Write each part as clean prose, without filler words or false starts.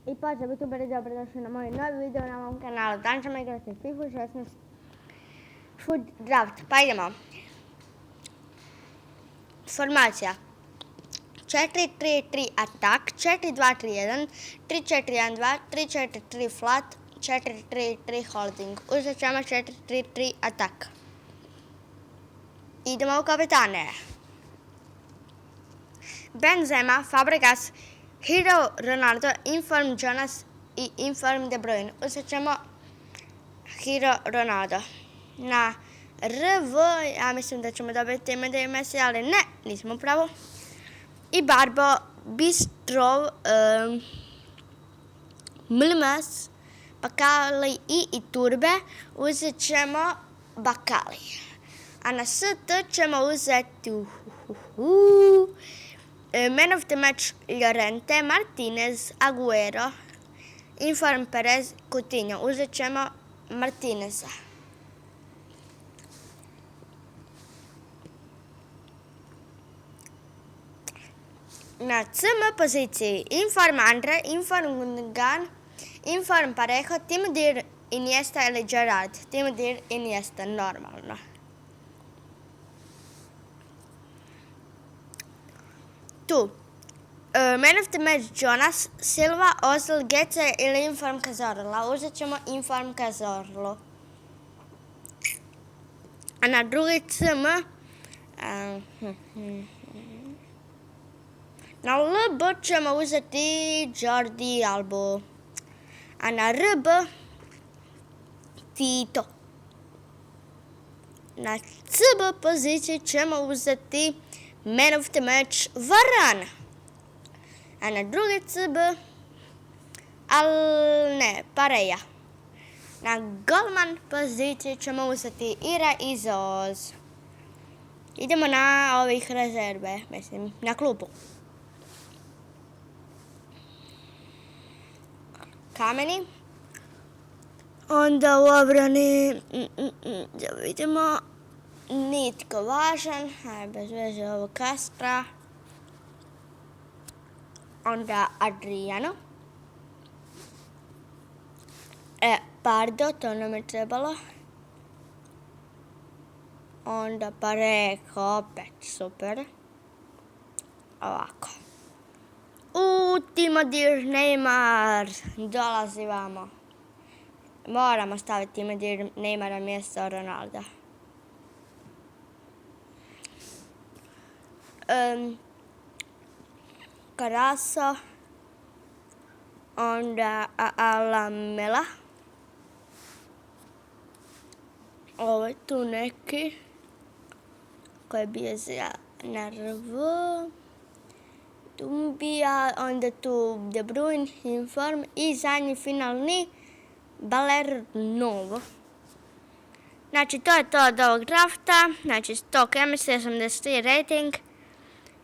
I pozdrav youtuberi, dobrodošli na moj novi video na mom kanalu. Danas ćemo igrati FIFA 16 Food Draft. Pa idemo. Formacija 4-3-3 atak, 4-2-3-1, 3-4-1-2, 3-4-3 flat, 4-3-3 holding. Uzet ćemo 4-3-3 atak. Idemo u kapetane. Benzema, Fabregas, Hero, Ronaldo, Inform, Jonas i Inform De Bruyne. Uzet ćemo Hero, Ronaldo. Na RV, ja mislim da ćemo dobiti ime Messi, ali ne, nismo pravo. I Barbo, Bistrov, Mlmas, Bakali i Iturbe. Uzet ćemo Bakali. A na ST ćemo uzeti Man of the Match Llorente, Martinez, Aguero, Inform Perez, Coutinho. Uzet ćemo Martineza. Na CM poziciji Inform Andre, Inform Gundogan, Inform Parejo, Tim Dir, Iniesta ili Gerrard. Tim Dir, Iniesta, normalno. Tu. Man of the Match Jonas, Silva, Ozil, Gece ili Inform Cazorla. Uzet ćemo Inform Cazorlo. A na drugi CM na LB ćemo uzeti Jordi Alba. A na RB Tito. Na CB poziciji ćemo uzeti Man of the Match Varane. A na drugi CB Pareja. Na golman poziciji ćemo uzeti Ira i Zoz. Idemo na ovih rezerve, mislim, na klupu. Kameni. Onda u obrani, da vidimo, nitko važan, bez veze ovo Kastra. Onda Adriano. Pardo, to nam je trebalo. Onda Parejo, opet super. Ovako. Timo Dir, Neymar, dolazi vamo. Moramo staviti Timo Dir, Neymara mjesto Ronalda. Carasso, onda Alamela. Ovo je tu neki koji je bio za nervo. Dumbia, onda tu De Bruyne, Inform i zadnji finalni Balernovo. Znači to je to od ovog drafta, znači 100 chemistry, 83 rating.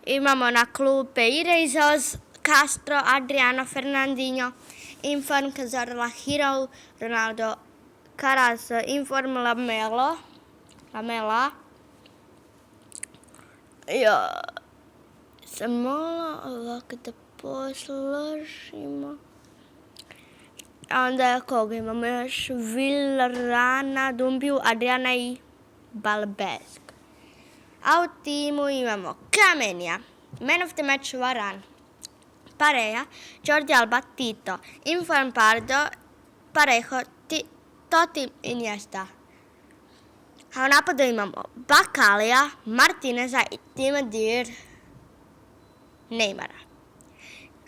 Imamo na klupe Ireizos, Castro, Adriano, Fernandinho, Inform, Cazorla, Hero, Ronaldo, Caras, Inform, Lamela. Samo malo ovako da posložimo. Onda koga imamo još? Villarana, Dumbiju, Adriana i Balbesk. A u timu imamo Kamenija, Man of the Match Varane, Pareja, Jordi Alba, Tito, Inform Pardo, Parejo, Totti, Iniesta. A u napadu imamo Bakalija, Martineza i Tim Dir, Neymara.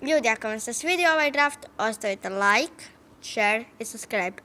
Ljudi, ako vam se svidio ovaj draft, ostavite like, share i subscribe.